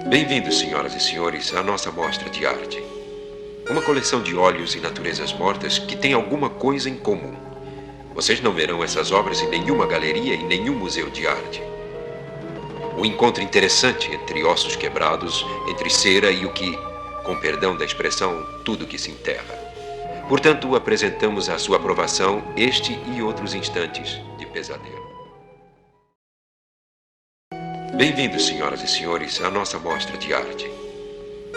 Bem-vindos, senhoras e senhores, à nossa mostra de arte. Uma coleção de óleos e naturezas mortas que tem alguma coisa em comum. Vocês não verão essas obras em nenhuma galeria e nenhum museu de arte. Um encontro interessante entre ossos quebrados, entre cera e o que, com perdão da expressão, tudo que se enterra. Portanto, apresentamos à sua aprovação este e outros instantes de pesadelo. Bem-vindos, senhoras e senhores, à nossa mostra de arte.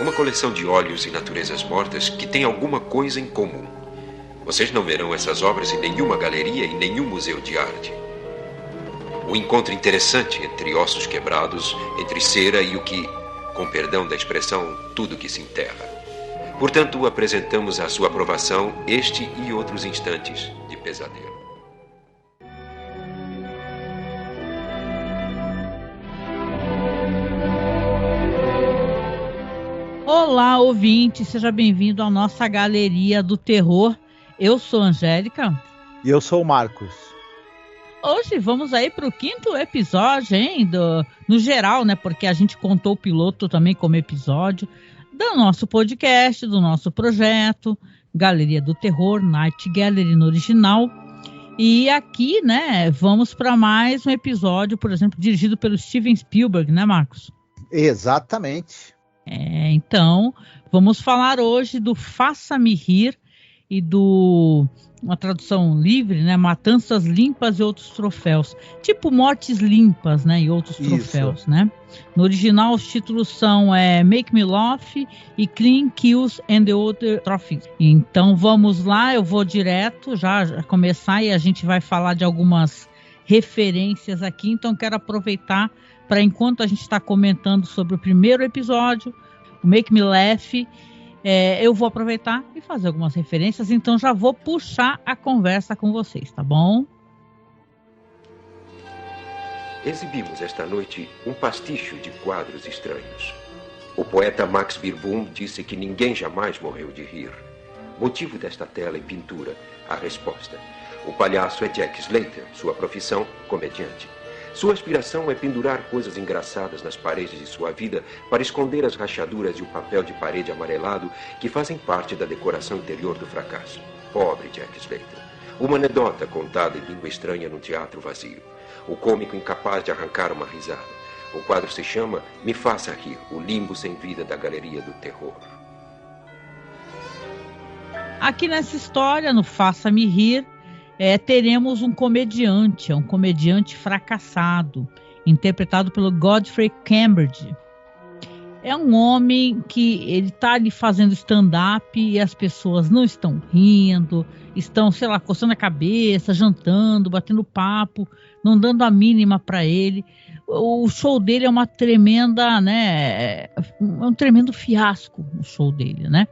Uma coleção de óleos e naturezas mortas que tem alguma coisa em comum. Vocês não verão essas obras em nenhuma galeria e nenhum museu de arte. Um encontro interessante entre ossos quebrados, entre cera e o que, com perdão da expressão, tudo que se enterra. Portanto, apresentamos à sua aprovação este e outros instantes de pesadelo. Olá, ouvinte, seja bem-vindo à nossa Galeria do Terror. Eu sou a Angélica. E eu sou o Marcos. Hoje vamos aí para o 5º episódio, hein? No geral, né? Porque a gente contou o piloto também como episódio do nosso podcast, do nosso projeto, Galeria do Terror, Night Gallery no original. E aqui, né, vamos para mais um episódio, por exemplo, dirigido pelo Steven Spielberg, né, Marcos? Exatamente. Então, vamos falar hoje do Faça-me Rir e uma tradução livre, né? Matanças Limpas e Outros Troféus. Tipo Mortes Limpas, né? E Outros Troféus, né? No original, os títulos são Make Me Laugh e Clean Kills and the Other Trophies. Então, vamos lá, eu vou direto já começar e a gente vai falar de algumas referências aqui. Então, quero aproveitar para, enquanto a gente está comentando sobre o primeiro episódio, o Make Me Laugh, eu vou aproveitar e fazer algumas referências, então já vou puxar a conversa com vocês, tá bom? Exibimos esta noite um pasticho de quadros estranhos. O poeta Max Beerbohm disse que ninguém jamais morreu de rir. Motivo desta tela e pintura, a resposta. O palhaço é Jack Slater, sua profissão, comediante. Sua aspiração é pendurar coisas engraçadas nas paredes de sua vida para esconder as rachaduras e o papel de parede amarelado que fazem parte da decoração interior do fracasso. Pobre Jack Slater. Uma anedota contada em língua estranha num teatro vazio. O cômico incapaz de arrancar uma risada. O quadro se chama Me Faça Rir, o limbo sem vida da Galeria do Terror. Aqui nessa história, no Faça-me Rir, teremos um comediante fracassado, interpretado pelo Godfrey Cambridge. É um homem que ele está ali fazendo stand-up e as pessoas não estão rindo, estão, sei lá, coçando a cabeça, jantando, batendo papo, não dando a mínima para ele. O show dele é uma tremenda, né, um tremendo fiasco, o show dele, né?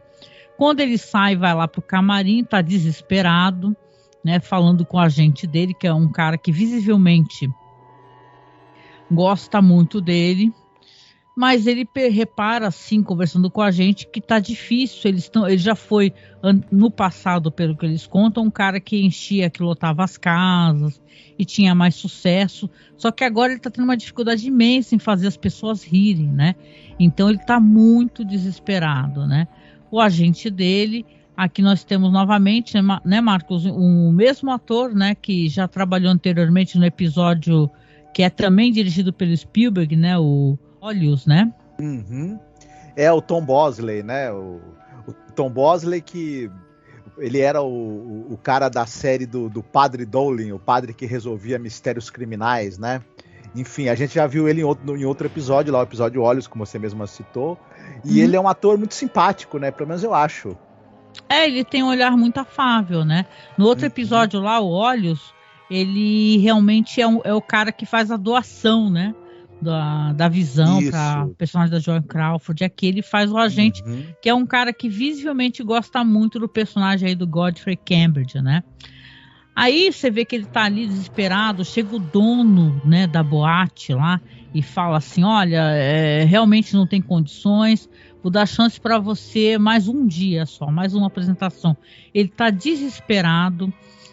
Quando ele sai, vai lá pro camarim, está desesperado, né, falando com o agente dele, que é um cara que visivelmente gosta muito dele, mas ele repara, assim, conversando com a gente, que tá difícil. Ele já foi, no passado, pelo que eles contam, um cara que enchia, que lotava as casas e tinha mais sucesso, só que agora ele tá tendo uma dificuldade imensa em fazer as pessoas rirem, né? Então ele tá muito desesperado, né? O agente dele, aqui nós temos novamente, né, Marcos, o mesmo ator, né, que já trabalhou anteriormente no episódio que é também dirigido pelo Spielberg, né, o Olhos, né? Uhum. É o Tom Bosley, né? O Tom Bosley, que ele era o cara da série do Padre Dowling, o padre que resolvia mistérios criminais, né? Enfim, a gente já viu ele em outro episódio, lá o episódio Olhos, como você mesma citou, e ele é um ator muito simpático, né? Pelo menos eu acho. Ele tem um olhar muito afável, né? No outro episódio lá, o Olhos, ele realmente é o cara que faz a doação, né? Da visão para o personagem da Joan Crawford. Aqui ele faz o agente, que é um cara que visivelmente gosta muito do personagem aí do Godfrey Cambridge, né? Aí você vê que ele tá ali desesperado, chega o dono, né, da boate lá e fala assim, olha, realmente não tem condições, vou dar chance para você mais um dia só, mais uma apresentação. Ele tá desesperado,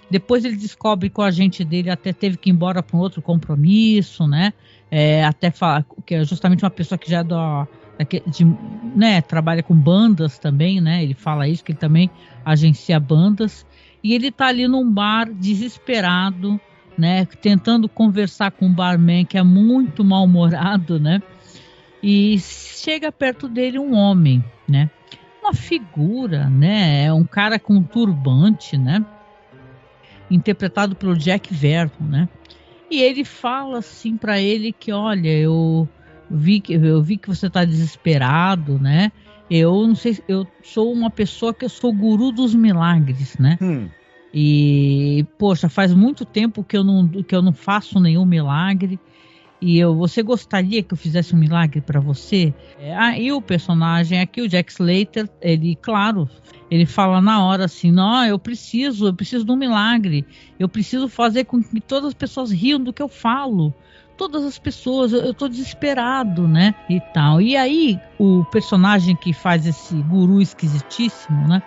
depois ele descobre que o agente dele até teve que ir embora para um outro compromisso, né? Até falar que é justamente uma pessoa que já é né, trabalha com bandas também, né? Ele fala isso, que ele também agencia bandas. E ele tá ali num bar desesperado, né? Tentando conversar com um barman que é muito mal-humorado, né? E chega perto dele um homem, né? Uma figura, né? É um cara com um turbante, né? Interpretado pelo Jack Vernon, né? E ele fala assim para ele que, olha, eu vi que você está desesperado, né? Eu não sei, eu sou uma pessoa que eu sou o guru dos milagres, né? E, poxa, faz muito tempo que eu não faço nenhum milagre. E você gostaria que eu fizesse um milagre para você? E o personagem aqui, o Jack Slater, ele, claro, ele fala na hora assim, não, eu preciso de um milagre. Eu preciso fazer com que todas as pessoas riam do que eu falo. Todas as pessoas, eu tô desesperado, né? E tal. E aí, o personagem que faz esse guru esquisitíssimo, né?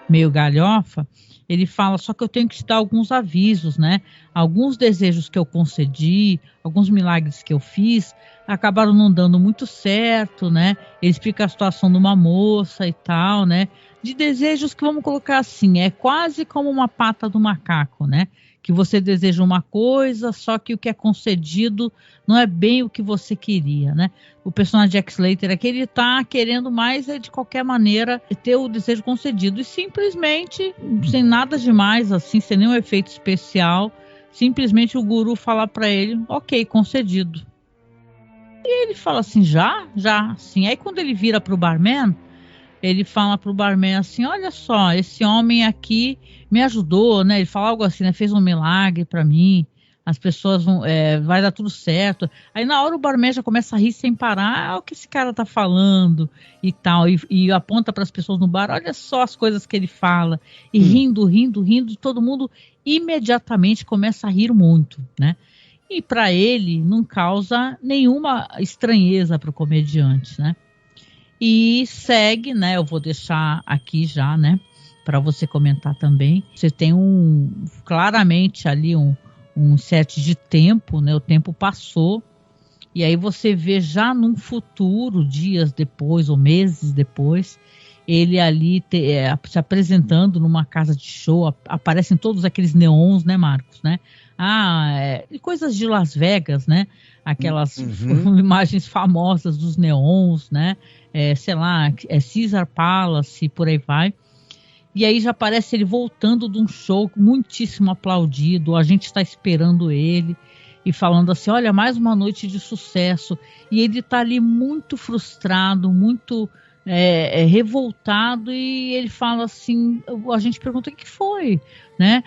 Meio galhofa, ele fala, só que eu tenho que te dar alguns avisos, né? Alguns desejos que eu concedi, alguns milagres que eu fiz, acabaram não dando muito certo, né? Ele explica a situação de uma moça e tal, né? De desejos que, vamos colocar assim, é quase como uma pata do macaco, né? Que você deseja uma coisa, só que o que é concedido não é bem o que você queria, né? O personagem Jack Slater aqui, ele tá querendo mais, de qualquer maneira, ter o desejo concedido. E simplesmente, sem nada demais, assim, sem nenhum efeito especial, simplesmente o guru fala para ele, ok, concedido. E ele fala assim, já, sim. Aí quando ele vira pro barman, ele fala pro barman assim, olha só, esse homem aqui me ajudou, né? Ele fala algo assim, né? Fez um milagre para mim, as pessoas vão, vai dar tudo certo. Aí na hora o barman já começa a rir sem parar, o que esse cara tá falando e tal, e aponta para as pessoas no bar, olha só as coisas que ele fala, e rindo, todo mundo imediatamente começa a rir muito, né? E para ele não causa nenhuma estranheza para o comediante, né? E segue, né? Eu vou deixar aqui já, né? Para você comentar também. Você tem claramente ali um set de tempo, né? O tempo passou. E aí você vê já num futuro, dias depois ou meses depois, ele ali se apresentando numa casa de show. Aparecem todos aqueles neons, né, Marcos, né? Coisas de Las Vegas, né? Aquelas imagens famosas dos neons, né? Sei lá, Caesar Palace, por aí vai. E aí já aparece ele voltando de um show muitíssimo aplaudido, a gente está esperando ele e falando assim, olha, mais uma noite de sucesso. E ele está ali muito frustrado, muito revoltado, e ele fala assim, a gente pergunta o que foi, né?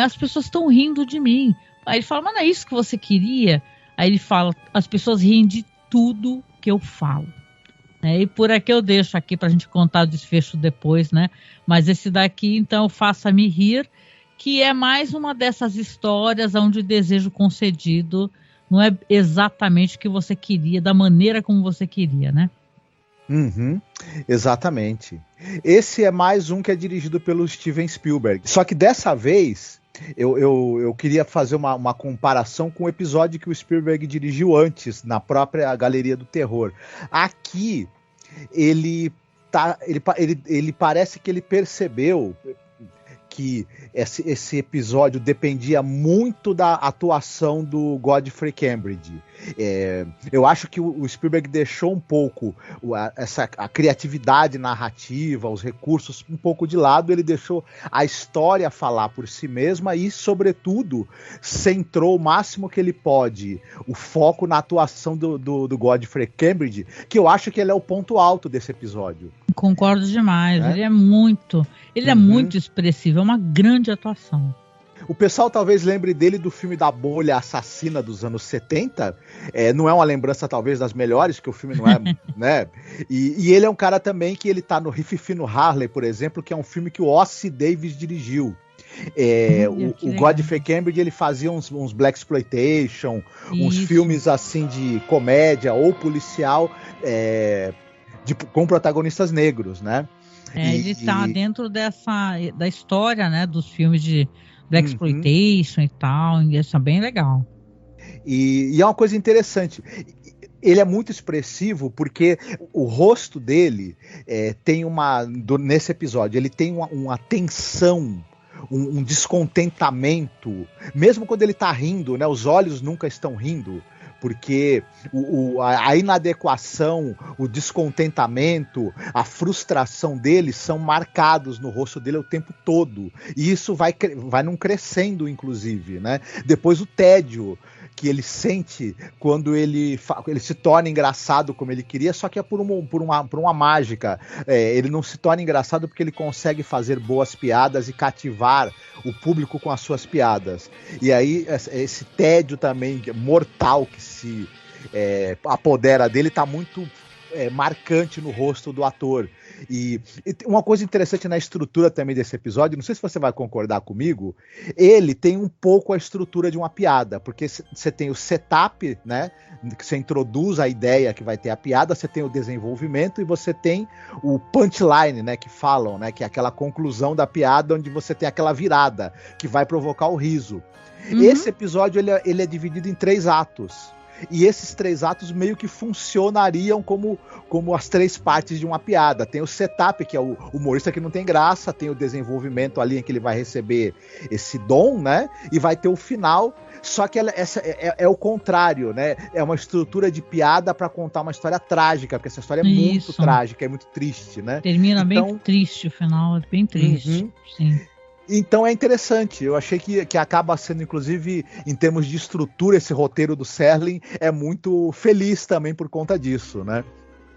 As pessoas estão rindo de mim. Aí ele fala, mas não é isso que você queria? Aí ele fala, as pessoas riem de tudo que eu falo. E por aqui eu deixo aqui para a gente contar o desfecho depois, né? Mas esse daqui, então, Faça-me Rir, que é mais uma dessas histórias onde o desejo concedido não é exatamente o que você queria, da maneira como você queria, né? Exatamente. Esse é mais um que é dirigido pelo Steven Spielberg. Só que dessa vez eu queria fazer uma comparação com o episódio que o Spielberg dirigiu antes, na própria Galeria do Terror. Aqui, ele parece que ele percebeu que esse episódio dependia muito da atuação do Godfrey Cambridge. Eu acho que o Spielberg deixou um pouco a criatividade narrativa, os recursos um pouco de lado, ele deixou a história falar por si mesma e, sobretudo, centrou o máximo que ele pode o foco na atuação do Godfrey Cambridge, que eu acho que ele é o ponto alto desse episódio. Concordo demais, ele é muito expressivo, é uma grande atuação. O pessoal talvez lembre dele do filme da Bolha Assassina dos anos 70, não é uma lembrança talvez das melhores, que o filme não é, né? E ele é um cara também que ele tá no Riff no Harley, por exemplo, que é um filme que o Ossie Davis dirigiu. O Godfrey Cambridge, ele fazia uns blaxploitation, uns filmes assim de comédia ou policial com protagonistas negros, né? Ele tá dentro da história, né, dos filmes de blaxploitation e tal, e isso é bem legal. E é uma coisa interessante. ele é muito expressivo porque o rosto dele tem nesse episódio, ele tem uma tensão, um descontentamento, mesmo quando ele tá rindo, né? Os olhos nunca estão rindo, porque a inadequação, o descontentamento, a frustração dele são marcados no rosto dele o tempo todo, e isso vai num crescendo, inclusive, né? Depois o tédio que ele sente quando ele se torna engraçado como ele queria, só que é por uma mágica. Ele não se torna engraçado porque ele consegue fazer boas piadas e cativar o público com as suas piadas. E aí esse tédio também mortal que se apodera dele está muito marcante no rosto do ator. E uma coisa interessante na estrutura também desse episódio, não sei se você vai concordar comigo, ele tem um pouco a estrutura de uma piada, porque você tem o setup, né, que você introduz a ideia que vai ter a piada, você tem o desenvolvimento e você tem o punchline, né, que falam, né, que é aquela conclusão da piada onde você tem aquela virada que vai provocar o riso. Esse episódio ele é dividido em 3 atos. E esses 3 atos meio que funcionariam como as 3 partes de uma piada. Tem o setup, que é o humorista que não tem graça, tem o desenvolvimento ali em que ele vai receber esse dom, né? E vai ter o final, só que essa é o contrário, né? É uma estrutura de piada para contar uma história trágica, porque essa história é muito trágica, é muito triste, né? Termina bem triste o final, é bem triste, sim. Então é interessante, eu achei que acaba sendo, inclusive, em termos de estrutura, esse roteiro do Serling é muito feliz também por conta disso, né?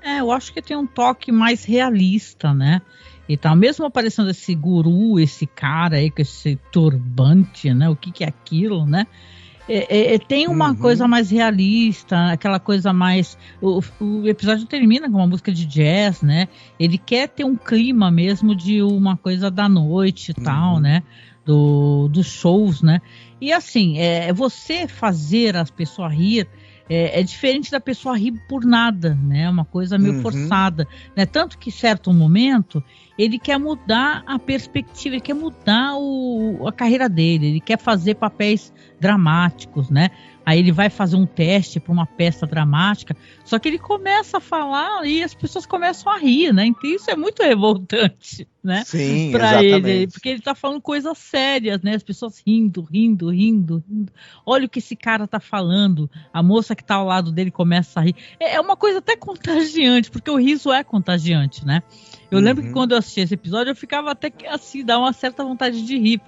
Eu acho que tem um toque mais realista, né? E tá mesmo aparecendo esse guru, esse cara aí com esse turbante, né? O que é aquilo, né? Tem uma coisa mais realista, aquela coisa mais... O episódio termina com uma música de jazz, né? Ele quer ter um clima mesmo de uma coisa da noite e tal, né? Dos shows, né? E assim, você fazer as pessoas rir é diferente da pessoa rir por nada, né? Uma coisa meio forçada, né? Tanto que, em certo momento, ele quer mudar a perspectiva, ele quer mudar a carreira dele, ele quer fazer papéis dramáticos, né? Aí ele vai fazer um teste para uma peça dramática, só que ele começa a falar e as pessoas começam a rir, né? Então isso é muito revoltante, né? Sim, para exatamente. ele, porque ele tá falando coisas sérias, né? As pessoas rindo. Olha o que esse cara tá falando. A moça que tá ao lado dele começa a rir. É uma coisa até contagiante, porque o riso é contagiante, né? Eu lembro que quando eu assisti esse episódio, eu ficava até que assim, dá uma certa vontade de rir,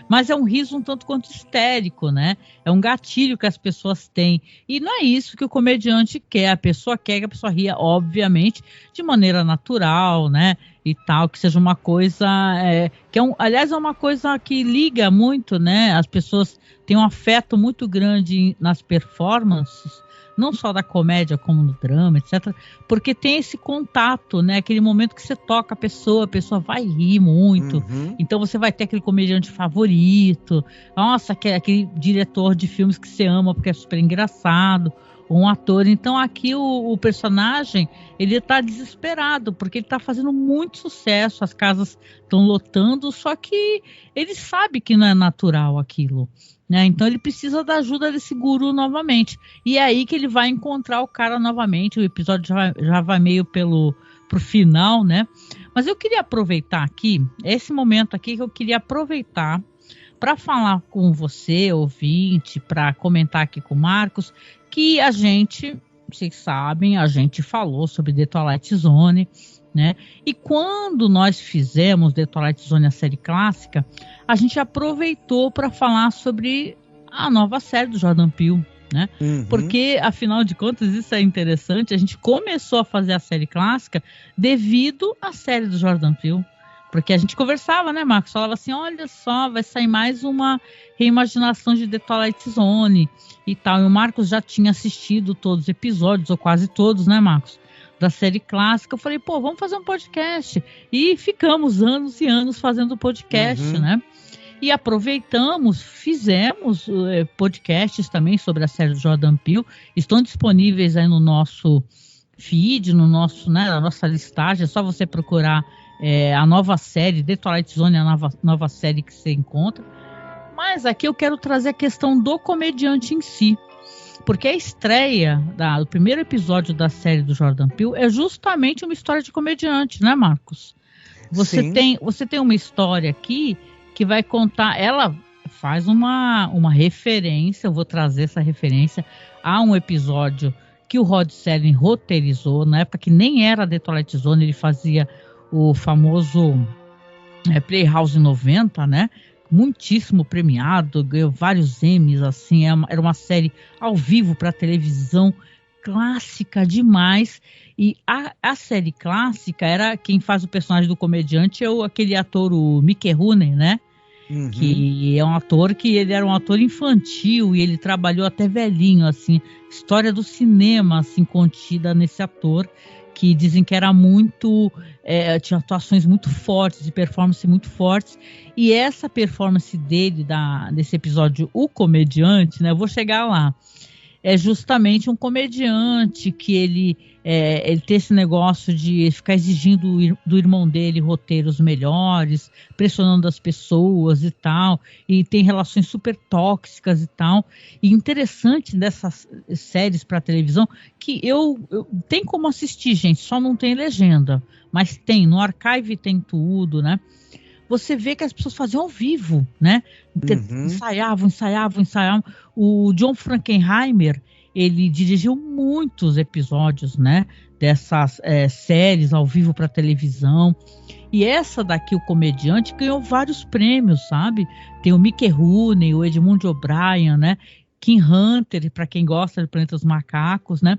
mas é um riso um tanto quanto histérico, né? É um gatilho que as pessoas têm. E não é isso que o comediante quer. A pessoa quer que a pessoa ria, obviamente, de maneira natural, né? E tal, que seja uma coisa... aliás, é uma coisa que liga muito, né? As pessoas têm um afeto muito grande nas performances, não só da comédia como no drama, etc. Porque tem esse contato, né? Aquele momento que você toca a pessoa vai rir muito. Então você vai ter aquele comediante favorito. Nossa, aquele diretor de filmes que você ama porque é super engraçado. Um ator. Então aqui o personagem, ele tá desesperado, porque ele tá fazendo muito sucesso, as casas estão lotando, só que ele sabe que não é natural aquilo, né? Então ele precisa da ajuda desse guru novamente. E é aí que ele vai encontrar o cara novamente. O episódio já vai meio pro final, né? Mas eu queria aproveitar aqui, esse momento aqui que eu queria aproveitar para falar com você, ouvinte, para comentar aqui com o Marcos, que vocês sabem, a gente falou sobre The Twilight Zone, né? E quando nós fizemos The Twilight Zone, a série clássica, a gente aproveitou para falar sobre a nova série do Jordan Peele, né? Porque, afinal de contas, isso é interessante, a gente começou a fazer a série clássica devido à série do Jordan Peele. Porque a gente conversava, né, Marcos? Falava assim, olha só, vai sair mais uma reimaginação de The Twilight Zone e tal. E o Marcos já tinha assistido todos os episódios, ou quase todos, né, Marcos? Da série clássica. Eu falei, vamos fazer um podcast. E ficamos anos e anos fazendo podcast, né? E aproveitamos, fizemos podcasts também sobre a série do Jordan Peele. Estão disponíveis aí no nosso feed, na nossa listagem. É só você procurar a nova série, The Twilight Zone, a nova série que você encontra. Mas aqui eu quero trazer a questão do comediante em si. Porque a estreia do primeiro episódio da série do Jordan Peele é justamente uma história de comediante, né, Marcos? Você tem uma história aqui que vai contar, ela faz uma referência, eu vou trazer essa referência a um episódio que o Rod Serling roteirizou, na época que nem era The Twilight Zone, ele fazia o famoso Playhouse 90, né? Muitíssimo premiado, ganhou vários Emmys, assim, era uma série ao vivo para televisão, clássica demais. E a série clássica era, quem faz o personagem do comediante é aquele ator, o Mickey Rooney, né? Uhum. Que é um ator que ele era um ator infantil e ele trabalhou até velhinho, assim, história do cinema, assim, contida nesse ator, que dizem que era muito, tinha atuações muito fortes, de performance muito fortes, e essa performance dele, desse episódio, O Comediante, né, eu vou chegar lá, é justamente um comediante que ele tem esse negócio de ficar exigindo do irmão dele roteiros melhores, pressionando as pessoas e tal, e tem relações super tóxicas e tal. E interessante dessas séries para televisão, que tem como assistir, gente, só não tem legenda, mas tem, no Archive tem tudo, né? Você vê que as pessoas faziam ao vivo, né? Ensaiavam. O John Frankenheimer, ele dirigiu muitos episódios, né? Dessas séries ao vivo para televisão. E essa daqui, O Comediante, ganhou vários prêmios, sabe? Tem o Mickey Rooney, o Edmund O'Brien, né? Kim Hunter, para quem gosta de Planeta dos Macacos, né?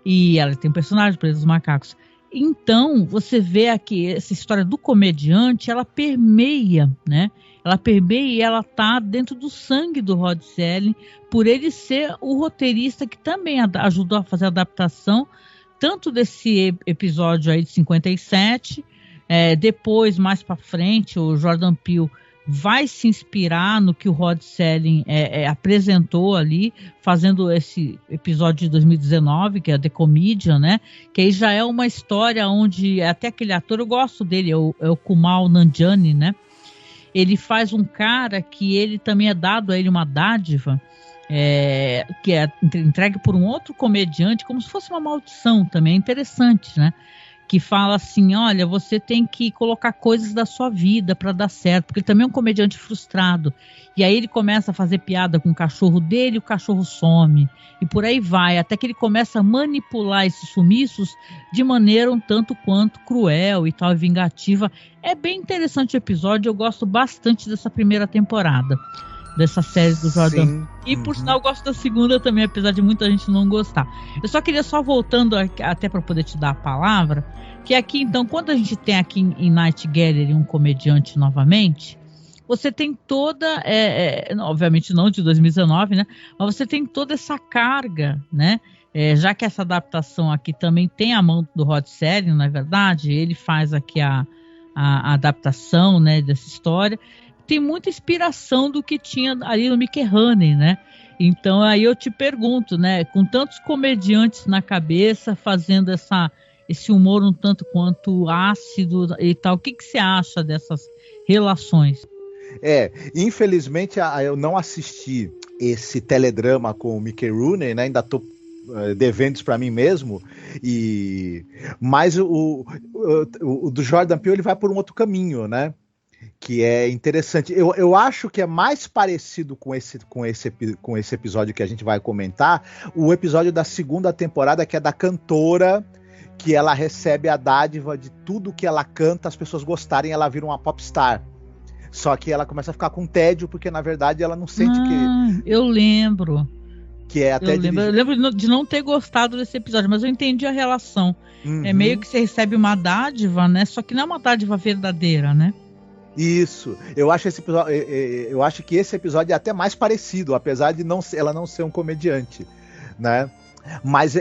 E ela tem um personagem do Planeta dos Macacos. Então, você vê aqui, essa história do comediante, ela permeia, né? Ela permeia e ela tá dentro do sangue do Rod Serling, por ele ser o roteirista que também ajudou a fazer a adaptação, tanto desse episódio aí de 57, depois, mais para frente, o Jordan Peele vai se inspirar no que o Rod Serling apresentou ali, fazendo esse episódio de 2019, que é The Comedian, né? Que aí já é uma história onde até aquele ator, eu gosto dele, é o Kumail Nanjiani, né? Ele faz um cara que ele também é dado a ele uma dádiva, que é entregue por um outro comediante, como se fosse uma maldição também, é interessante, né? Que fala assim, olha, você tem que colocar coisas da sua vida para dar certo, porque ele também é um comediante frustrado, e aí ele começa a fazer piada com o cachorro dele, o cachorro some, e por aí vai, até que ele começa a manipular esses sumiços de maneira um tanto quanto cruel e tal, vingativa. É bem interessante o episódio, eu gosto bastante dessa primeira temporada, dessa série do Jordan. E por sinal eu gosto da segunda também, apesar de muita gente não gostar. Eu só queria voltando até para poder te dar a palavra, que aqui então, quando a gente tem aqui em Night Gallery um comediante novamente, você tem toda, obviamente não de 2019, né? Mas você tem toda essa carga, né? Já que essa adaptação aqui também tem a mão do Rod Serling, não é verdade? Ele faz aqui a adaptação, né, dessa história. Tem muita inspiração do que tinha ali no Mickey Rooney, né? Então aí eu te pergunto, né? Com tantos comediantes na cabeça, fazendo esse humor um tanto quanto ácido e tal, o que você acha dessas relações? Infelizmente eu não assisti esse teledrama com o Mickey Rooney, né? Ainda tô devendo isso para mim mesmo, mas o do Jordan Peele ele vai por um outro caminho, né? Que é interessante. Eu acho que é mais parecido com esse episódio que a gente vai comentar, o episódio da segunda temporada, que é da cantora, que ela recebe a dádiva de tudo que ela canta, as pessoas gostarem, ela vira uma popstar. Só que ela começa a ficar com tédio, porque na verdade ela não sente que... Eu lembro. Que é até eu lembro de não ter gostado desse episódio, mas eu entendi a relação. É meio que você recebe uma dádiva, né? Só que não é uma dádiva verdadeira, né? Isso, eu acho que esse episódio é até mais parecido, apesar de ela não ser um comediante, né? Mas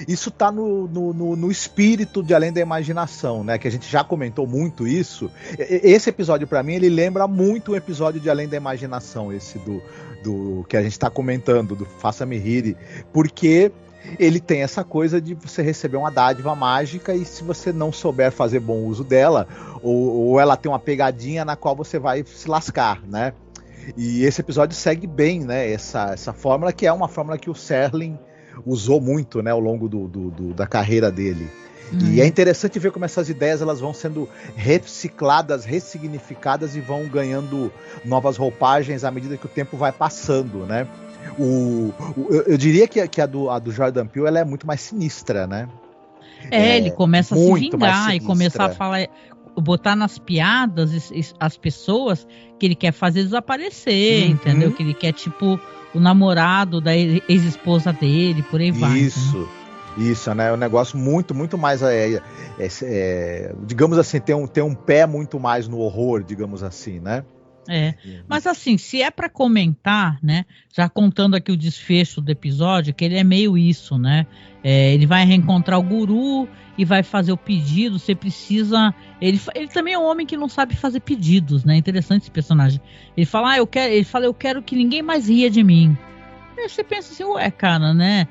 isso tá no espírito de Além da Imaginação, né? Que a gente já comentou muito isso. Esse episódio, para mim, ele lembra muito o episódio de Além da Imaginação, esse do que a gente tá comentando, do Faça-me Rir, porque ele tem essa coisa de você receber uma dádiva mágica e se você não souber fazer bom uso dela, ou ela tem uma pegadinha na qual você vai se lascar, né? E esse episódio segue bem, né, essa fórmula, que é uma fórmula que o Serling usou muito, né, ao longo da carreira dele. E é interessante ver como essas ideias elas vão sendo recicladas, ressignificadas e vão ganhando novas roupagens à medida que o tempo vai passando, né? Eu diria que a do Jordan Peele ela é muito mais sinistra, né? Ele começa a se vingar e começar a falar, botar nas piadas as pessoas que ele quer fazer desaparecer, entendeu? Que ele quer, tipo, o namorado da ex-esposa dele, por aí vai. Isso, né? É um negócio muito mais, digamos assim, tem um pé muito mais no horror, digamos assim, né? Mas assim, se é para comentar, né? Já contando aqui o desfecho do episódio, que ele é meio isso, né? Ele vai reencontrar o guru e vai fazer o pedido. Você precisa. Ele também é um homem que não sabe fazer pedidos, né? Interessante esse personagem. Ele fala, eu quero que ninguém mais ria de mim. Aí você pensa assim, cara, né?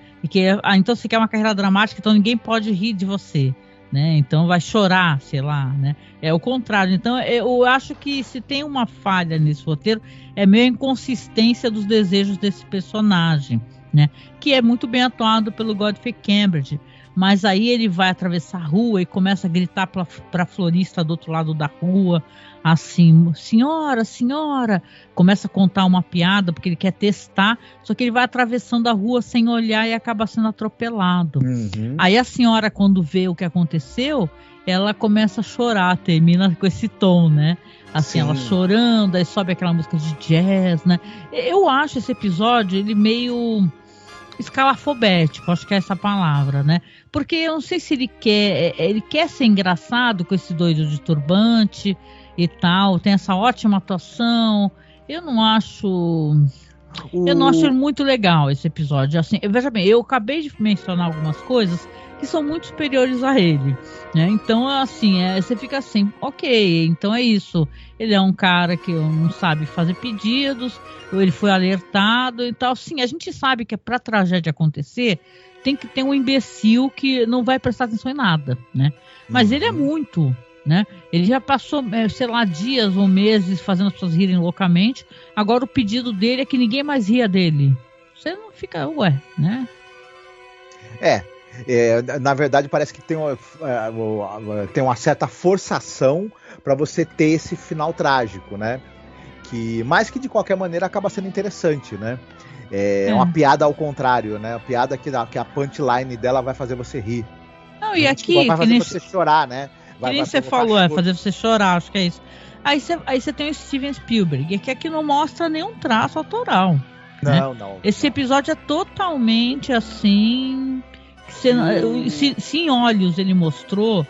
Então você quer uma carreira dramática, então ninguém pode rir de você, né? Então vai chorar, sei lá, né? É o contrário. Então eu acho que se tem uma falha nesse roteiro, é meio a inconsistência dos desejos desse personagem, né? Que é muito bem atuado pelo Godfrey Cambridge. Mas aí ele vai atravessar a rua e começa a gritar para a florista do outro lado da rua, assim, senhora, começa a contar uma piada porque ele quer testar, só que ele vai atravessando a rua sem olhar e acaba sendo atropelado. Aí a senhora, quando vê o que aconteceu, ela começa a chorar, termina com esse tom, né? Assim, ela chorando, aí sobe aquela música de jazz, né? Eu acho esse episódio, ele meio escalafobético, acho que é essa palavra, né? Porque eu não sei se ele quer ser engraçado com esse doido de turbante e tal, tem essa ótima atuação. Eu não acho ele muito legal, esse episódio. Assim, veja bem, eu acabei de mencionar algumas coisas que são muito superiores a ele, né? Então, assim, você fica assim, ok, então é isso. Ele é um cara que não sabe fazer pedidos, ele foi alertado e tal. Sim, a gente sabe que para a tragédia acontecer, tem que ter um imbecil que não vai prestar atenção em nada, né? Mas ele é muito, né? Ele já passou, sei lá, dias ou meses fazendo as pessoas rirem loucamente. Agora o pedido dele é que ninguém mais ria dele. Você não fica, né? Na verdade parece que tem uma certa forçação para você ter esse final trágico, né? Mas que de qualquer maneira acaba sendo interessante, né? É uma piada ao contrário, né? A piada que a punchline dela vai fazer você rir. Não, e aqui vai fazer você chorar, né? Que nem você falou, fazer você chorar, acho que é isso. Aí você tem o Steven Spielberg, que aqui não mostra nenhum traço autoral. Não. Esse episódio é totalmente assim. Se em Olhos ele mostrou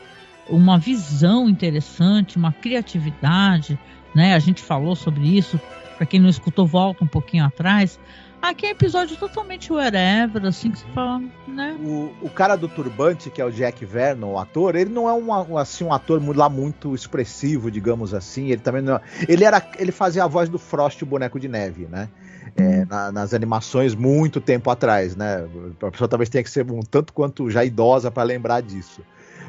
uma visão interessante, uma criatividade, né? A gente falou sobre isso. Para quem não escutou, volta um pouquinho atrás. Aqui é um episódio totalmente whatever, assim que se fala, né? O cara do turbante, que é o Jack Vernon, o ator, ele não é um ator lá muito expressivo, digamos assim. Ele também não. Ele fazia a voz do Frost, o boneco de neve, né? Nas animações muito tempo atrás, né? A pessoa talvez tenha que ser um tanto quanto já idosa para lembrar disso.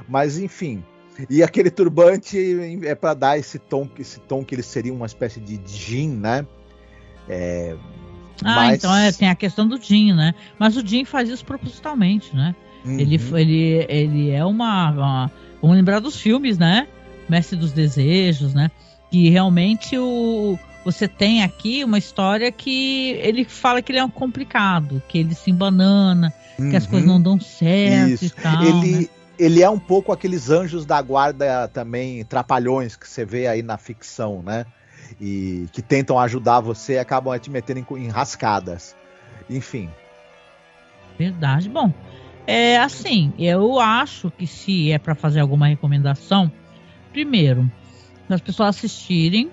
Mas enfim. E aquele turbante é para dar esse tom que ele seria uma espécie de djinn, né? Então tem a questão do Jim, né? Mas o Jim faz isso propositalmente, né? Ele é vamos lembrar dos filmes, né? Mestre dos Desejos, né? Que realmente você tem aqui uma história que ele fala que ele é um complicado, que ele se embanana, que as coisas não dão certo e tal. Ele é um pouco aqueles anjos da guarda também, trapalhões, que você vê aí na ficção, né? E que tentam ajudar você e acabam te metendo em rascadas. Enfim. Verdade. Bom, assim, eu acho que se é para fazer alguma recomendação, primeiro, as pessoas assistirem,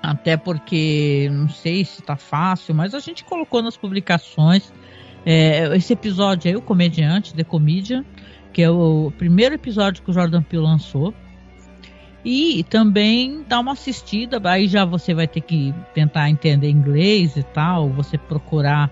até porque não sei se tá fácil, mas a gente colocou nas publicações esse episódio aí, o Comediante, The Comedian, que é o primeiro episódio que o Jordan Peele lançou. E também dá uma assistida, aí já você vai ter que tentar entender inglês e tal, você procurar,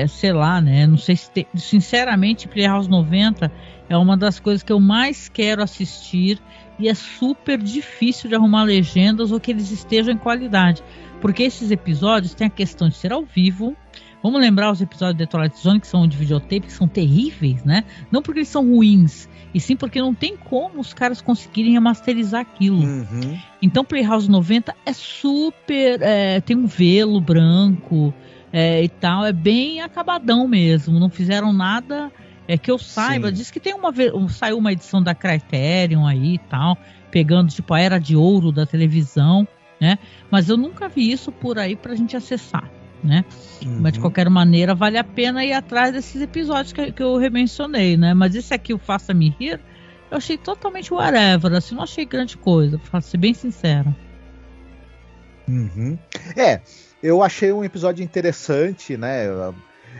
sei lá, né? Não sei se sinceramente, Playhouse 90, é uma das coisas que eu mais quero assistir e é super difícil de arrumar legendas ou que eles estejam em qualidade, porque esses episódios têm a questão de ser ao vivo. Vamos lembrar os episódios de The Twilight Zone que são de videotape, que são terríveis, né? Não porque eles são ruins, e sim porque não tem como os caras conseguirem remasterizar aquilo. Uhum. Então Playhouse 90 é super... tem um velo branco e tal, é bem acabadão mesmo. Não fizeram nada que eu saiba. Sim. Diz que tem saiu uma edição da Criterion aí e tal, pegando tipo a era de ouro da televisão, né? Mas eu nunca vi isso por aí pra gente acessar, né? Uhum. Mas de qualquer maneira vale a pena ir atrás desses episódios que eu mencionei, né? Mas esse aqui, o Faça-me Rir, eu achei totalmente whatever, assim, não achei grande coisa, pra ser bem sincera. Uhum. Eu achei um episódio interessante, né?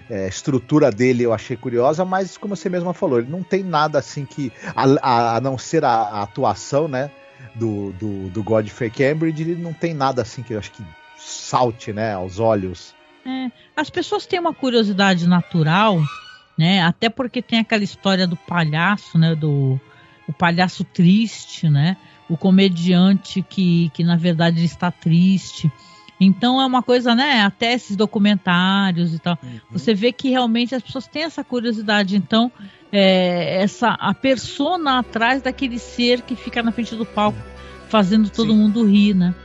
A estrutura dele eu achei curiosa, mas como você mesma falou, ele não tem nada assim que, a não ser a atuação, né, do Godfrey Cambridge, ele não tem nada assim que eu acho que salte, né, aos olhos. As pessoas têm uma curiosidade natural, né, até porque tem aquela história do palhaço, né, o palhaço triste, né, o comediante que na verdade está triste. Então é uma coisa, né, até esses documentários e tal, você vê que realmente as pessoas têm essa curiosidade. Então a persona atrás daquele ser que fica na frente do palco fazendo todo mundo rir, né?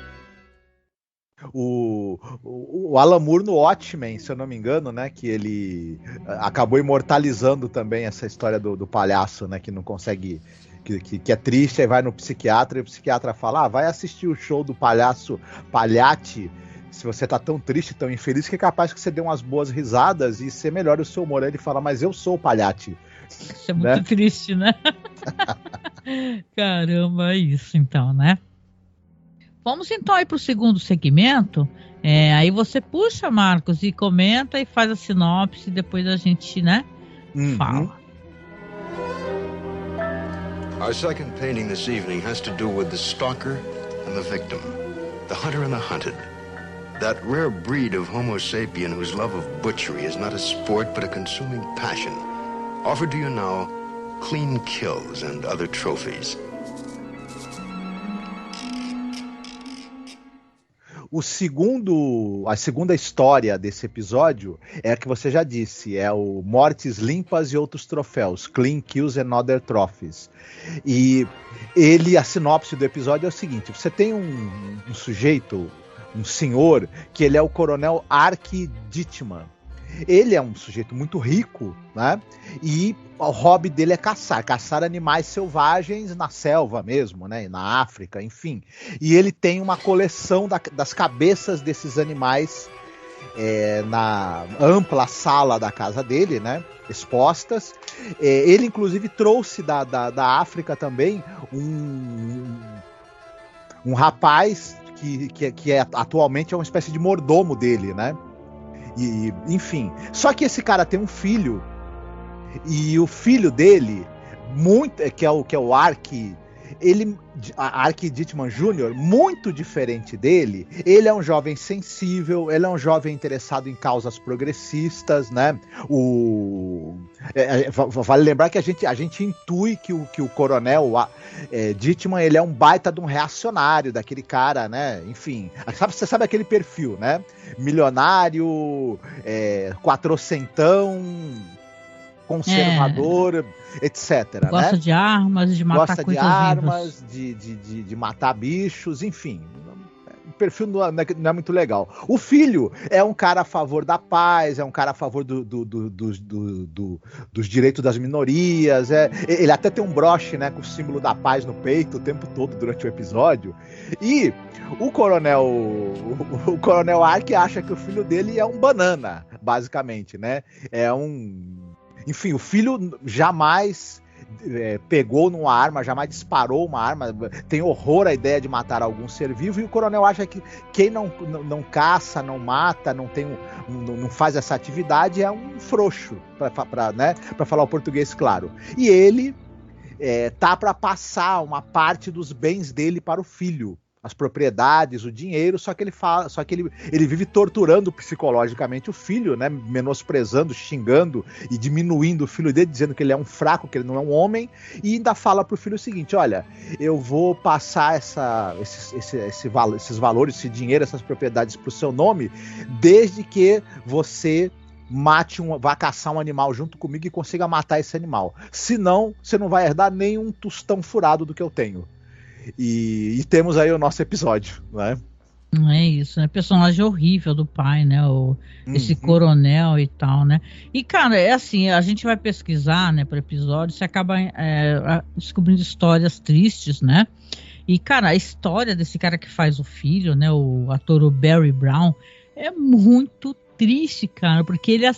O Alan Moore no Watchmen, se eu não me engano, né, que ele acabou imortalizando também essa história do palhaço, né, que não consegue, que é triste, aí vai no psiquiatra e o psiquiatra fala, vai assistir o show do palhaço Palhate, se você tá tão triste, tão infeliz, que é capaz que você dê umas boas risadas e você melhora o seu humor. Aí ele fala, mas eu sou o Palhate. Isso é muito triste, né? Caramba, é isso então, né? Vamos então aí pro segundo segmento. Aí você puxa, Marcos, e comenta e faz a sinopse, depois a gente, né, fala. Our second painting this evening has to do with the stalker and the victim, the hunter and the hunted. That rare breed of Homo sapien whose love of butchery is not a sport but a consuming passion. Offered to you now, clean kills and other trophies. A segunda história desse episódio é a que você já disse, é o Mortes Limpas e Outros Troféus, Clean Kills and Other Trophies. E a sinopse do episódio é o seguinte, você tem um sujeito, um senhor, que ele é o coronel Ark Dittman. Ele é um sujeito muito rico, né? E o hobby dele é caçar animais selvagens na selva mesmo, né? Na África, enfim. E ele tem uma coleção das cabeças desses animais na ampla sala da casa dele, né? Expostas. Ele, inclusive, trouxe da África também um rapaz que atualmente é uma espécie de mordomo dele, né? E, enfim, só que esse cara tem um filho e o filho dele, que é o Ark, Ark Dittman Jr., muito diferente dele. Ele é um jovem sensível, ele é um jovem interessado em causas progressistas, né? Vale lembrar que a gente intui que o coronel Dittman, ele é um baita de um reacionário, daquele cara, né? Enfim, você sabe aquele perfil, né? Milionário, quatrocentão, conservador, etc. Gosta, né? De armas, de matar coisas vivas. Gosta de armas, de matar bichos, enfim. O perfil não é muito legal. O filho é um cara a favor da paz, é um cara a favor dos direitos das minorias. Ele até tem um broche, né, com o símbolo da paz no peito o tempo todo durante o episódio. E o coronel Ark acha que o filho dele é um banana, basicamente, né? Enfim, o filho jamais pegou numa arma, jamais disparou uma arma, tem horror à ideia de matar algum ser vivo, e o coronel acha que quem não caça, não mata, não faz essa atividade é um frouxo, para falar o português claro. E ele tá para passar uma parte dos bens dele para o filho, as propriedades, o dinheiro, só que ele vive torturando psicologicamente o filho, né, menosprezando, xingando e diminuindo o filho dele, dizendo que ele é um fraco, que ele não é um homem, e ainda fala pro filho o seguinte: olha, eu vou passar esses valores, esse dinheiro, essas propriedades pro seu nome, desde que você vá caçar um animal junto comigo e consiga matar esse animal. Senão, você não vai herdar nem um tostão furado do que eu tenho. E temos aí o nosso episódio, né? Não é isso, né? Personagem horrível do pai, né? Esse coronel e tal, né? E, cara, é assim, a gente vai pesquisar, né, para episódio, você acaba descobrindo histórias tristes, né? E, cara, a história desse cara que faz o filho, né, o ator Barry Brown, é muito triste, cara, porque ele é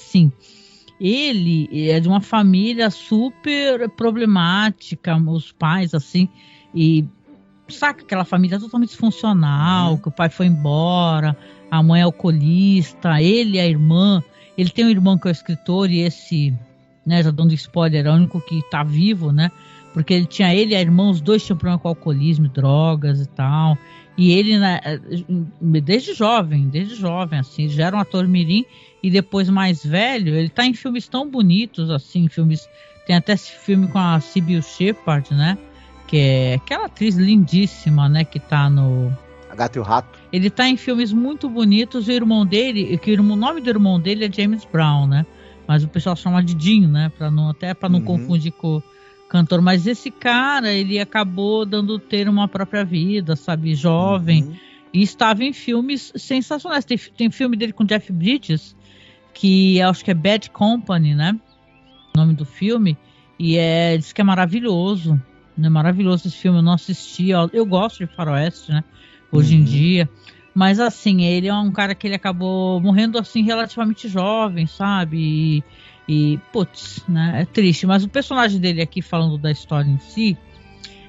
de uma família super problemática, os pais, assim, e saca aquela família totalmente disfuncional, que o pai foi embora, a mãe é alcoolista, ele e a irmã, ele tem um irmão que é o escritor, e esse, né, já dando spoiler, é o único que tá vivo, né, porque ele e a irmã, os dois tinham problema com alcoolismo, drogas e tal, e ele, né, desde jovem, assim, já era um ator mirim, e depois mais velho, ele tá em filmes tão bonitos, assim, tem até esse filme com a Sybil Shepherd, né, que é aquela atriz lindíssima, né, que tá no A Gata e o Rato. Ele tá em filmes muito bonitos, e o irmão dele, o nome do irmão dele é James Brown, né, mas o pessoal chama de Dinho, né, para não confundir com o cantor, mas esse cara, ele acabou ter uma própria vida, sabe, jovem, e estava em filmes sensacionais. Tem filme dele com Jeff Bridges, que acho que é Bad Company, né, o nome do filme, e diz que é maravilhoso. É maravilhoso esse filme, eu não assisti, eu gosto de faroeste, né, hoje em dia, mas assim, ele é um cara que ele acabou morrendo assim relativamente jovem, sabe, e putz, né, é triste, mas o personagem dele aqui, falando da história em si,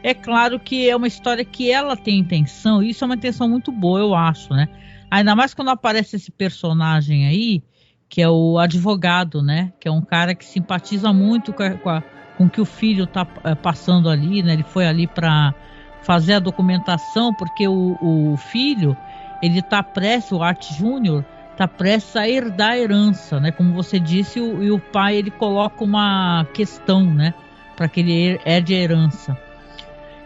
é claro que é uma história que ela tem intenção, e isso é uma intenção muito boa, eu acho, né, ainda mais quando aparece esse personagem aí, que é o advogado, né, que é um cara que simpatiza muito com o que o filho está passando ali, né? Ele foi ali para fazer a documentação, porque o filho, ele está prestes, o Art Júnior, está prestes a herdar a herança, né? Como você disse, e o pai, ele coloca uma questão, né? Para que ele herde a herança.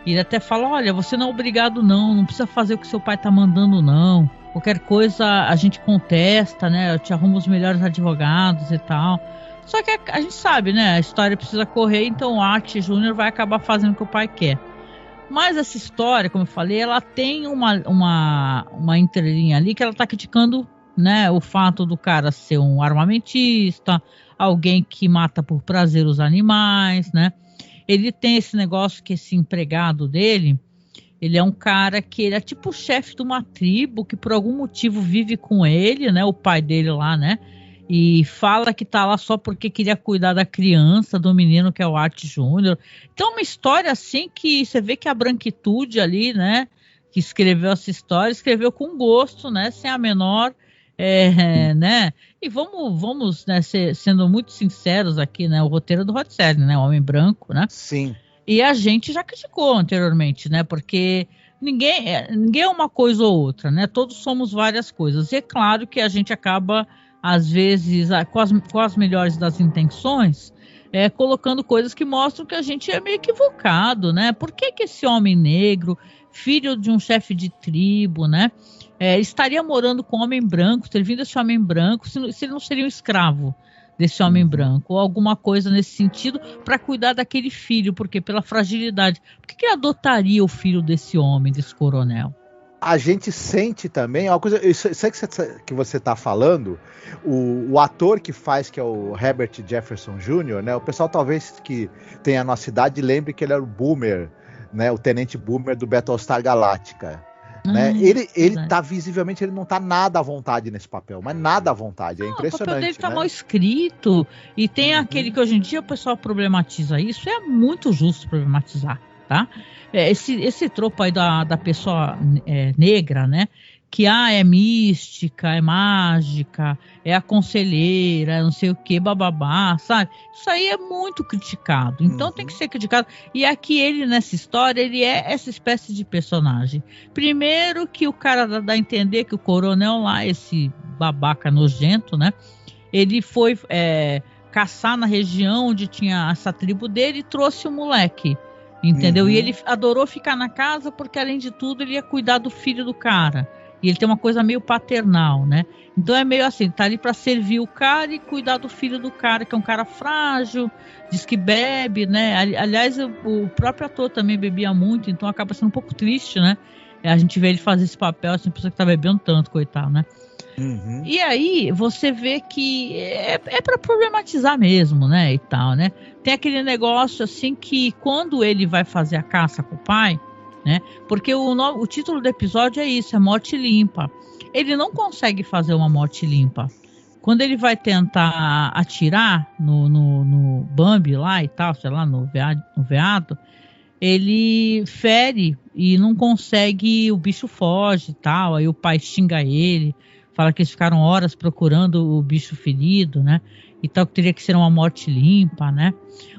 E ele até fala, olha, você não é obrigado não precisa fazer o que seu pai está mandando não. Qualquer coisa a gente contesta, né? Eu te arrumo os melhores advogados e tal. Só que a gente sabe, né? A história precisa correr, então o Art Júnior vai acabar fazendo o que o pai quer. Mas essa história, como eu falei, ela tem uma entrelinha ali que ela tá criticando, né, o fato do cara ser um armamentista, alguém que mata por prazer os animais, né? Ele tem esse negócio que esse empregado dele, ele é um cara que ele é tipo o chefe de uma tribo que por algum motivo vive com ele, né? O pai dele lá, né? E fala que tá lá só porque queria cuidar da criança, do menino que é o Art Júnior. Então uma história assim que você vê que a branquitude ali, né, que escreveu essa história, escreveu com gosto, né, sem a menor, né, e vamos né, sendo muito sinceros aqui, né, o roteiro do Rod Serling, né, Homem Branco, né. Sim. E a gente já criticou anteriormente, né, porque ninguém é uma coisa ou outra, né, todos somos várias coisas. E é claro que a gente acaba às vezes, com as melhores das intenções, colocando coisas que mostram que a gente é meio equivocado, né? Por que esse homem negro, filho de um chefe de tribo, né? Estaria morando com um homem branco, servindo esse homem branco, se ele não seria um escravo desse homem branco, ou alguma coisa nesse sentido, para cuidar daquele filho, porque pela fragilidade. Por que ele adotaria o filho desse homem, desse coronel? A gente sente também, uma coisa, isso que você está falando, o ator que faz, que é o Herbert Jefferson Jr., né, o pessoal talvez que tenha a nossa idade lembre que ele era o Boomer, né, o Tenente Boomer do Battlestar Galactica. Né? Ele tá visivelmente, ele não tá nada à vontade nesse papel, mas nada à vontade, é impressionante. O papel dele tá mal escrito, e tem aquele que hoje em dia o pessoal problematiza isso, é muito justo problematizar, tá? Esse tropo aí da pessoa negra, né, que é mística, é mágica, é a conselheira, é não sei o que, bababá, sabe? Isso aí é muito criticado, então tem que ser criticado. E aqui ele, nessa história, ele é essa espécie de personagem. Primeiro que o cara dá a entender que o coronel lá, esse babaca nojento, né? Ele foi caçar na região onde tinha essa tribo dele e trouxe o moleque, entendeu? E ele adorou ficar na casa porque, além de tudo, ele ia cuidar do filho do cara. E ele tem uma coisa meio paternal, né? Então é meio assim, tá ali para servir o cara e cuidar do filho do cara, que é um cara frágil, diz que bebe, né? Aliás, o próprio ator também bebia muito, então acaba sendo um pouco triste, né? A gente vê ele fazer esse papel, assim, pessoa que tá bebendo tanto, coitado, né? E aí você vê que é para problematizar mesmo, né? E tal, né? Tem aquele negócio assim que quando ele vai fazer a caça com o pai, né? Porque o título do episódio é isso, é morte limpa. Ele não consegue fazer uma morte limpa. Quando ele vai tentar atirar no Bambi lá e tal, sei lá, no veado, ele fere e não consegue, o bicho foge e tal, aí o pai xinga ele, fala que eles ficaram horas procurando o bicho ferido, né? E tal, que teria que ser uma morte limpa, né?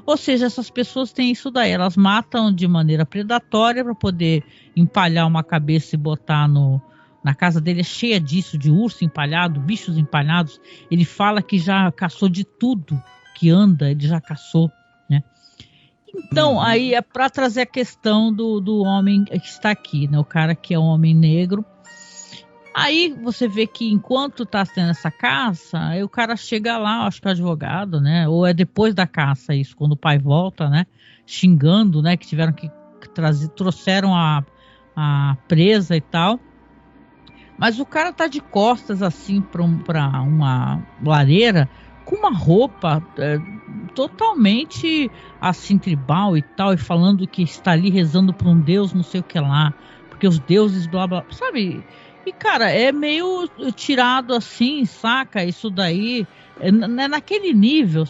Ou seja, essas pessoas têm isso daí, elas matam de maneira predatória para poder empalhar uma cabeça e botar na casa dele, é cheia disso, de urso empalhado, bichos empalhados. Ele fala que já caçou de tudo que anda, ele já caçou, né? Então, aí é para trazer a questão do homem que está aqui, né? O cara que é um homem negro. Aí você vê que enquanto tá tendo essa caça, aí o cara chega lá, acho que é advogado, né? Ou é depois da caça isso, quando o pai volta, né? Xingando, né? Que tiveram que trouxeram a presa e tal. Mas o cara tá de costas assim para uma lareira com uma roupa totalmente assim tribal e tal, e falando que está ali rezando para um deus não sei o que lá, porque os deuses blá blá, sabe? E, cara, é meio tirado assim, saca? Isso daí é naquele nível,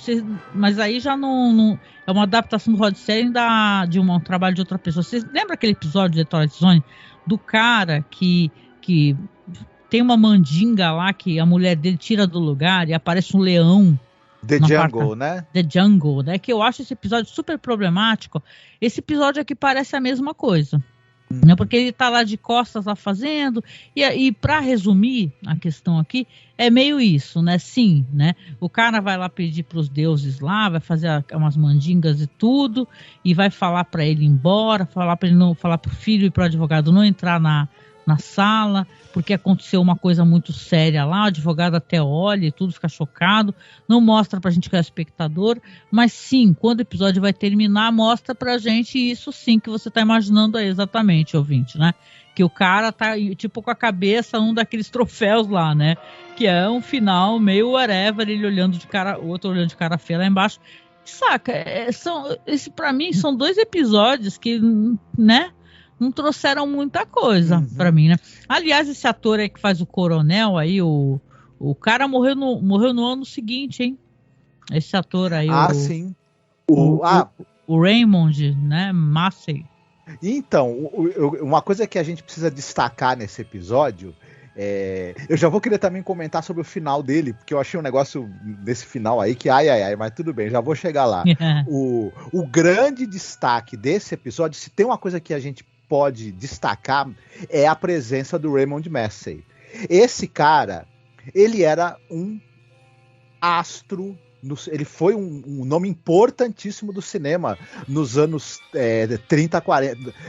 mas aí já não é uma adaptação do Rod Serling de um trabalho de outra pessoa. Você lembra aquele episódio de Twilight Zone do cara que tem uma mandinga lá que a mulher dele tira do lugar e aparece um leão? The Jungle, né? The Jungle, né? Que eu acho esse episódio super problemático. Esse episódio aqui parece a mesma coisa. Né, porque ele tá lá de costas lá fazendo, e para resumir a questão aqui, é meio isso, né? Sim, né? O cara vai lá pedir pros deuses lá, vai fazer umas mandingas e tudo, e vai falar para ele ir embora, falar para ele não, falar pro filho e pro advogado não entrar na sala, porque aconteceu uma coisa muito séria lá, o advogado até olha e tudo, fica chocado, não mostra pra gente que é espectador, mas sim, quando o episódio vai terminar, mostra pra gente isso sim, que você tá imaginando aí exatamente, ouvinte, né? Que o cara tá, tipo, com a cabeça, um daqueles troféus lá, né? Que é um final meio whatever, ele olhando de cara, o outro olhando de cara feia lá embaixo. Saca, pra mim são 2 episódios que, né? Não trouxeram muita coisa pra mim, né? Aliás, esse ator aí que faz o coronel aí, o cara morreu no ano seguinte, hein? Esse ator aí. Sim. O Raymond, né? Massey. Então, uma coisa que a gente precisa destacar nesse episódio, eu já vou querer também comentar sobre o final dele, porque eu achei um negócio desse final aí que ai, mas tudo bem, já vou chegar lá. O grande destaque desse episódio, se tem uma coisa que a gente pode destacar, é a presença do Raymond Massey. Esse cara, ele era um astro, ele foi um nome importantíssimo do cinema nos anos 30,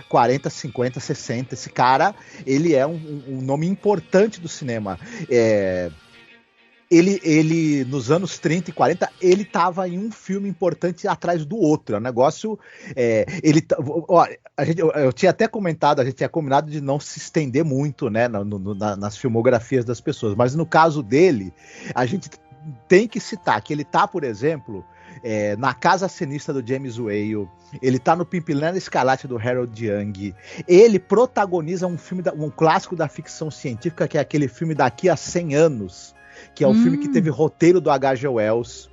40, 50, 60. Esse cara, ele é um nome importante do cinema. Ele, nos anos 30 e 40, ele tava em um filme importante atrás do outro. É um negócio... eu tinha até comentado, a gente tinha combinado de não se estender muito, né, nas filmografias das pessoas, mas no caso dele, a gente tem que citar que ele tá, por exemplo, na Casa Sinistra do James Whale, ele tá no Pimpinela Escarlate do Harold Young, ele protagoniza um clássico da ficção científica, que é aquele filme Daqui a 100 Anos, que é o filme que teve roteiro do H.G. Wells.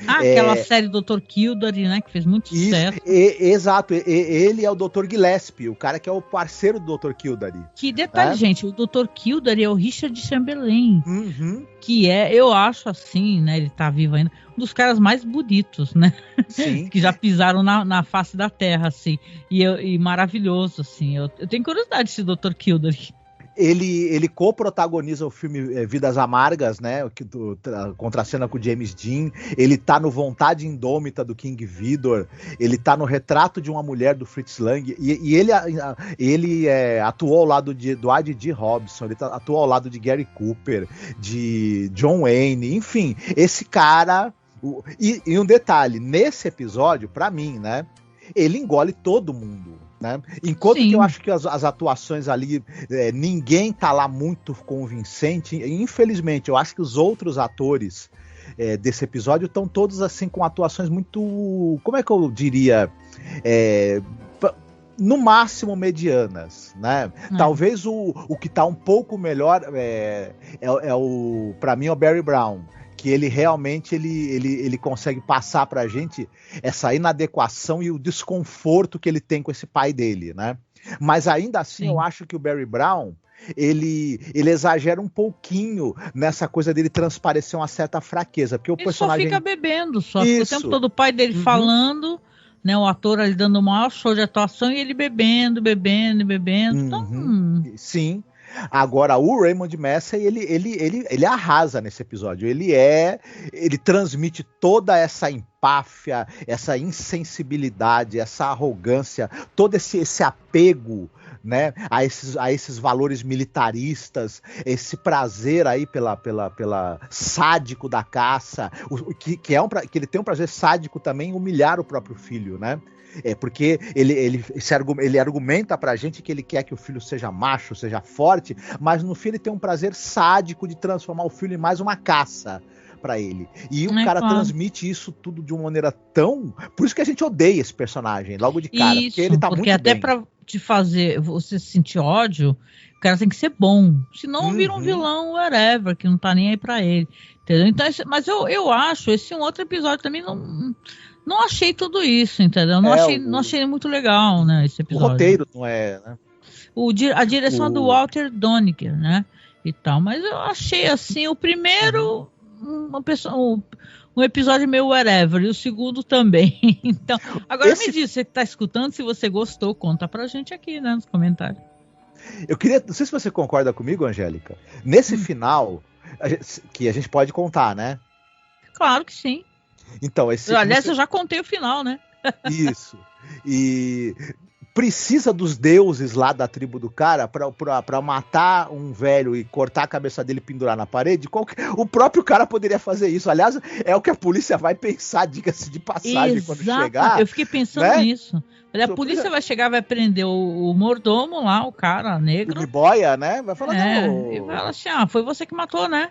Aquela série Dr. Kildare, né? Que fez muito sucesso. Exato. Ele é o Dr. Gillespie, o cara que é o parceiro do Dr. Kildare. Que detalhe, gente. O Dr. Kildare é o Richard Chamberlain. Uhum. Que é, eu acho assim, né? Ele tá vivo ainda. Um dos caras mais bonitos, né? Sim. Que já pisaram na face da Terra, assim. E maravilhoso, assim. Eu tenho curiosidade desse Dr. Kildare. Ele co-protagoniza o filme Vidas Amargas, né? Contracena com o James Dean. Ele tá no Vontade Indômita do King Vidor. Ele tá no Retrato de uma Mulher do Fritz Lang. E ele atuou ao lado do A.D.D. Robson. Ele atuou ao lado de Gary Cooper, de John Wayne. Enfim, esse cara... E um detalhe, nesse episódio, pra mim, né? Ele engole todo mundo. Né? Enquanto que eu acho que as atuações ali, ninguém tá lá muito convincente, infelizmente, eu acho que os outros atores desse episódio estão todos assim com atuações muito, como é que eu diria, no máximo medianas, né? Talvez o que tá um pouco melhor para mim é o Barry Brown, que ele realmente ele consegue passar pra gente essa inadequação e o desconforto que ele tem com esse pai dele, né? Mas ainda assim, eu acho que o Barry Brown, ele exagera um pouquinho nessa coisa dele transparecer uma certa fraqueza, porque o personagem... só fica bebendo, o tempo todo o pai dele falando, né, o ator ali dando o maior show de atuação e ele bebendo. Então... Sim. Agora, o Raymond Massey, ele arrasa nesse episódio. Ele transmite toda essa empáfia, essa insensibilidade, essa arrogância, todo esse apego, né, a esses valores militaristas, esse prazer aí pela sádico da caça, que ele tem um prazer sádico também em humilhar o próprio filho, né? Porque ele argumenta pra gente que ele quer que o filho seja macho, seja forte, mas no fim ele tem um prazer sádico de transformar o filho em mais uma caça pra ele. E o cara transmite isso tudo de uma maneira tão... Por isso que a gente odeia esse personagem logo de cara. Isso, porque ele tá porque muito até bem. Pra te fazer você sentir ódio, o cara tem que ser bom. Senão vira um vilão whatever, que não tá nem aí pra ele. Entendeu? Então, mas eu acho, esse outro episódio também não achei tudo isso, entendeu? Não achei muito legal, né, esse episódio. O roteiro não é, né? A direção do Walter Doniger, né? E tal. Mas eu achei, assim, o primeiro um episódio meio whatever, e o segundo também. Então, agora me diz, você que tá escutando, se você gostou, conta pra gente aqui, né, nos comentários. Eu queria, não sei se você concorda comigo, Angélica, nesse final, que a gente pode contar, né? Claro que sim. Então, aliás, eu já contei o final, né? Isso. E precisa dos deuses lá da tribo do cara pra matar um velho e cortar a cabeça dele e pendurar na parede? O próprio cara poderia fazer isso. Aliás, é o que a polícia vai pensar, diga-se de passagem, quando chegar. Eu fiquei pensando nisso. A polícia vai chegar, vai prender o mordomo lá, o cara negro. O boia, né? Vai falar, e vai falar assim, foi você que matou, né?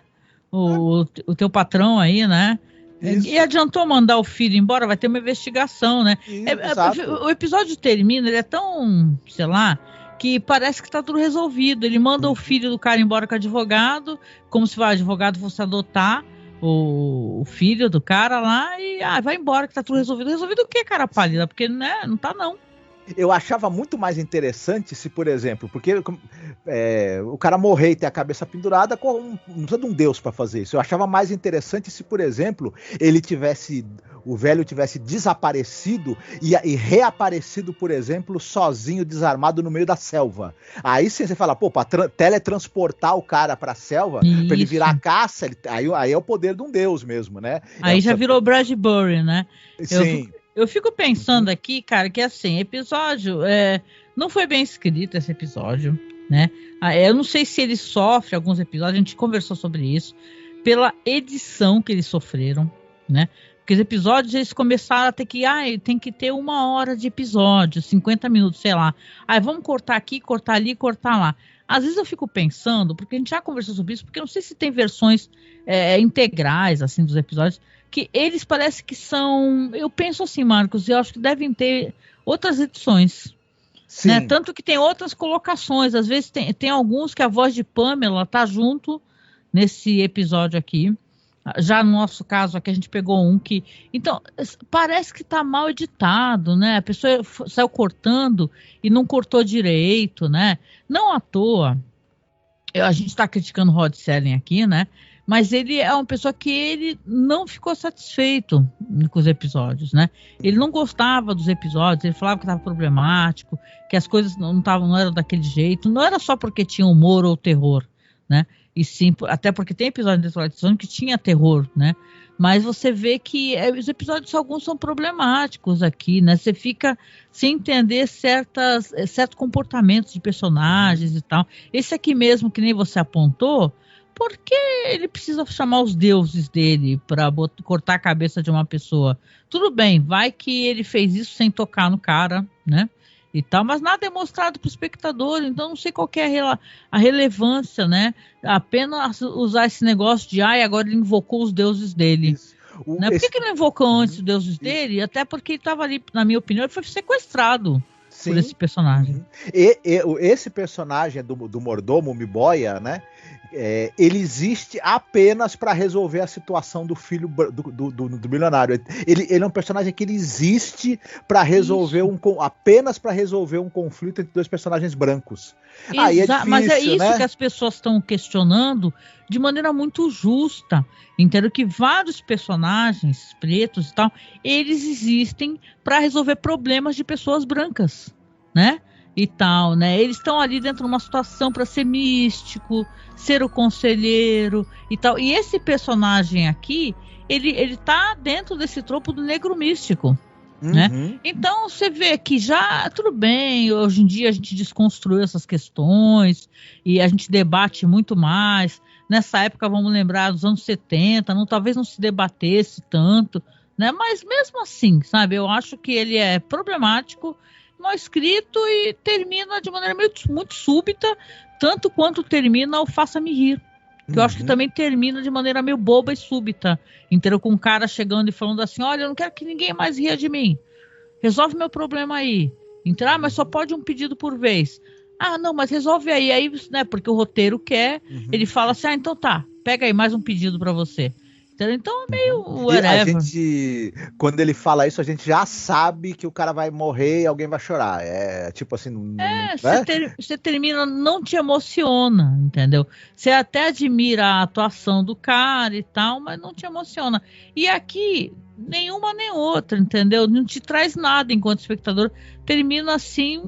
O teu patrão aí, né? Isso. E adiantou mandar o filho embora, vai ter uma investigação, né? O episódio termina, ele é tão, sei lá, que parece que tá tudo resolvido. Ele manda o filho do cara embora com o advogado, como se o advogado fosse adotar o filho do cara lá e vai embora que tá tudo resolvido. Resolvido o quê, cara pálida? Porque, né, não tá não. Eu achava muito mais interessante se, por exemplo, porque o cara morrer e ter a cabeça pendurada, não precisa de um deus para fazer isso. Eu achava mais interessante se, por exemplo, o velho tivesse desaparecido e reaparecido, por exemplo, sozinho, desarmado no meio da selva. Aí sim você fala, pra teletransportar o cara pra selva, pra ele virar caça, aí é o poder de um deus mesmo, né? Aí já virou Bradbury, né? Sim. Eu fico pensando aqui, cara, que assim, episódio, não foi bem escrito esse episódio, né? Eu não sei se ele sofre alguns episódios, a gente conversou sobre isso, pela edição que eles sofreram, né? Porque os episódios, eles começaram a ter que, tem que ter 1 hora de episódio, 50 minutos, sei lá. Vamos cortar aqui, cortar ali, cortar lá. Às vezes eu fico pensando, porque a gente já conversou sobre isso, porque eu não sei se tem versões integrais, assim, dos episódios, que eles parecem que são... Eu penso assim, Marcos, eu acho que devem ter outras edições. Sim. Né? Tanto que tem outras colocações. Às vezes tem alguns que a voz de Pamela tá junto nesse episódio aqui. Já no nosso caso aqui, a gente pegou um que... Então, parece que tá mal editado, né? A pessoa saiu cortando e não cortou direito, né? Não à toa, a gente está criticando o Rod Serling aqui, né? Mas ele é uma pessoa que ele não ficou satisfeito com os episódios, né? Ele não gostava dos episódios, ele falava que estava problemático, que as coisas não eram daquele jeito. Não era só porque tinha humor ou terror, né? E sim, até porque tem episódios de Twilight Zone que tinha terror, né? Mas você vê que os episódios, alguns são problemáticos aqui, né? Você fica sem entender certos comportamentos de personagens e tal. Esse aqui mesmo, que nem você apontou, porque ele precisa chamar os deuses dele para cortar a cabeça de uma pessoa? Tudo bem, vai que ele fez isso sem tocar no cara, né? E tal, mas nada é mostrado para o espectador, então não sei qual que é a relevância, né? Apenas usar esse negócio de agora ele invocou os deuses dele. Né? Por que ele não invocou antes os deuses dele? Até porque ele estava ali, na minha opinião, ele foi sequestrado por esse personagem. Esse personagem do mordomo Miboia, né? Ele existe apenas para resolver a situação do filho do milionário. Ele é um personagem que ele existe para resolver apenas para resolver um conflito entre dois personagens brancos. Aí é difícil, mas é isso, né? Que as pessoas estão questionando de maneira muito justa. Entendo que vários personagens pretos e tal, eles existem para resolver problemas de pessoas brancas, né? E tal, né? Eles estão ali dentro de uma situação para ser místico, ser o conselheiro e tal. E esse personagem aqui, ele tá dentro desse tropo do negro místico, né? Então você vê que já, tudo bem, hoje em dia a gente desconstruiu essas questões e a gente debate muito mais. Nessa época, vamos lembrar, dos anos 70, talvez não se debatesse tanto, né? Mas mesmo assim, sabe? Eu acho que ele é problemático, mal escrito e termina de maneira muito súbita, tanto quanto termina o Faça-me Rir, que eu acho que também termina de maneira meio boba e súbita, inteiro, com um cara chegando e falando assim, olha, eu não quero que ninguém mais ria de mim, resolve meu problema aí, mas só pode um pedido por vez, não, mas resolve aí, né, porque o roteiro quer, ele fala assim, então tá, pega aí mais um pedido pra você. Então é meio whatever. Quando ele fala isso, a gente já sabe que o cara vai morrer e alguém vai chorar. É tipo assim. Você termina, não te emociona, entendeu? Você até admira a atuação do cara e tal, mas não te emociona. E aqui, nenhuma nem outra, entendeu? Não te traz nada enquanto espectador. Termina assim.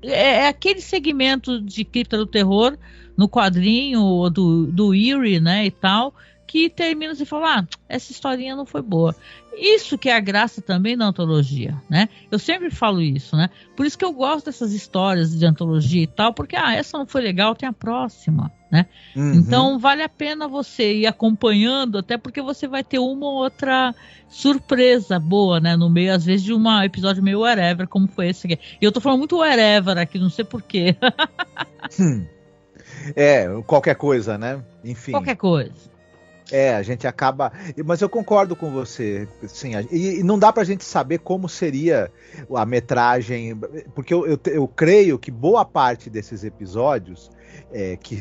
É aquele segmento de Cripta do Terror no quadrinho do Eerie, né? E tal. Que termina e fala, essa historinha não foi boa. Isso que é a graça também da antologia, né? Eu sempre falo isso, né? Por isso que eu gosto dessas histórias de antologia e tal, porque, essa não foi legal, tem a próxima, né? Então, vale a pena você ir acompanhando, até porque você vai ter uma ou outra surpresa boa, né? No meio, às vezes, de um episódio meio whatever, como foi esse aqui. E eu tô falando muito whatever aqui, não sei porquê. Qualquer coisa, né? Enfim. Qualquer coisa. A gente acaba... Mas eu concordo com você, sim, e não dá pra gente saber como seria a metragem, porque eu creio que boa parte desses episódios que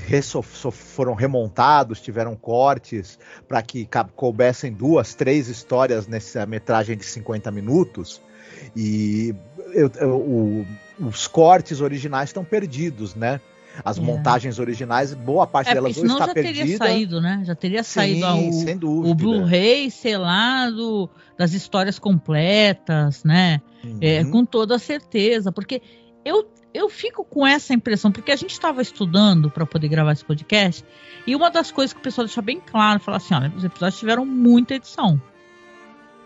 foram remontados, tiveram cortes para que coubessem 2, 3 histórias nessa metragem de 50 minutos, e os cortes originais estão perdidos, né? As montagens originais, boa parte delas hoje está perdida. Já teria saído, né? Já teria saído sem dúvida. O Blu-ray, sei lá, das histórias completas, né? Com toda certeza. Porque eu fico com essa impressão, porque a gente estava estudando para poder gravar esse podcast, e uma das coisas que o pessoal deixa bem claro, fala assim, olha, os episódios tiveram muita edição.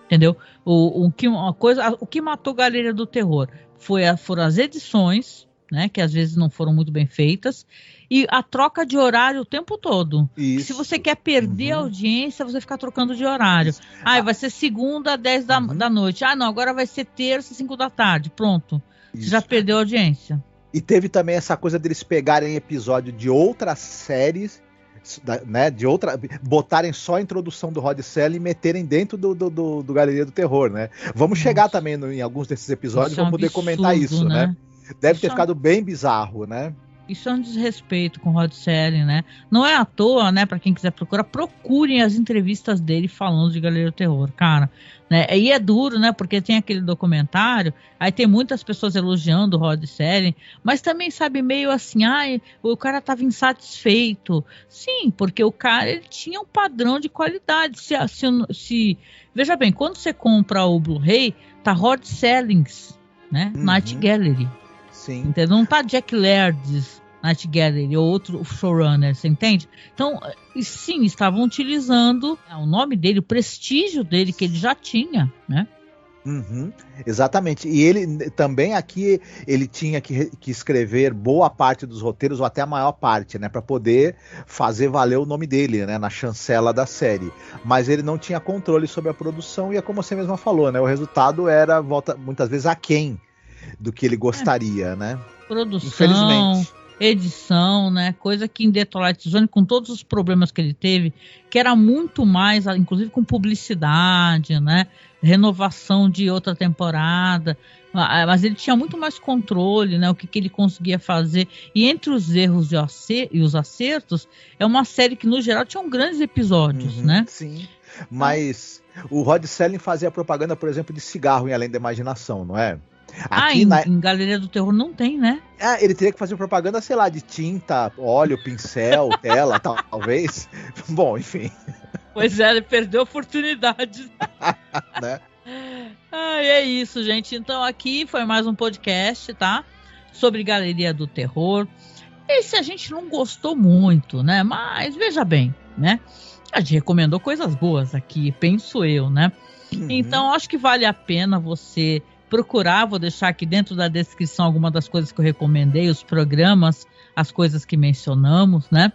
Entendeu? O que matou Galeria do Terror foram as edições, né, que às vezes não foram muito bem feitas, e a troca de horário o tempo todo. Se você quer perder a audiência, você fica trocando de horário. Vai ser segunda, 10 da noite. Não, agora vai ser terça, 5 da tarde. Pronto. Você já perdeu a audiência. E teve também essa coisa deles pegarem episódio de outras séries, né, botarem só a introdução do Rod Serling e meterem dentro do Galeria do Terror, né? Vamos chegar também em alguns desses episódios, vamos poder comentar isso, né? Deve ter ficado bem bizarro, né? Isso é um desrespeito com o Rod Serling, né? Não é à toa, né? Para quem quiser procurar, procurem as entrevistas dele falando de Galeria do Terror, cara. Né? E é duro, né? Porque tem aquele documentário, aí tem muitas pessoas elogiando o Rod Serling, mas também, sabe, meio assim, o cara estava insatisfeito. Sim, porque o cara, ele tinha um padrão de qualidade. Veja bem, quando você compra o Blu-ray, tá Rod Serling's, né? Night Gallery. Sim. Entendeu? Não tá Jack Laird's Night Gallery ou outro showrunner, você entende? Então, sim, estavam utilizando o nome dele, o prestígio dele que ele já tinha, né? Exatamente. E ele também aqui, ele tinha que escrever boa parte dos roteiros, ou até a maior parte, né? Para poder fazer valer o nome dele, né? Na chancela da série. Mas ele não tinha controle sobre a produção e é como você mesma falou, né? O resultado volta muitas vezes aquém do que ele gostaria, né? Produção, infelizmente. Edição, né? Coisa que em The Twilight Zone, com todos os problemas que ele teve, que era muito mais, inclusive com publicidade, né? Renovação de outra temporada, mas ele tinha muito mais controle, né? O que ele conseguia fazer. E entre os erros e os acertos, é uma série que, no geral, tinha grandes episódios, né? Sim, mas o Rod Serling fazia propaganda, por exemplo, de cigarro em Além da Imaginação, não é? Aqui em Galeria do Terror não tem, né? Ele teria que fazer propaganda, sei lá, de tinta, óleo, pincel, tela, talvez. Bom, enfim. Pois é, ele perdeu a oportunidade. Né? É isso, gente. Então aqui foi mais um podcast, tá? Sobre Galeria do Terror. Esse a gente não gostou muito, né? Mas veja bem, né? A gente recomendou coisas boas aqui, penso eu, né? Então acho que vale a pena você procurar. Vou deixar aqui dentro da descrição alguma das coisas que eu recomendei, os programas, as coisas que mencionamos, né?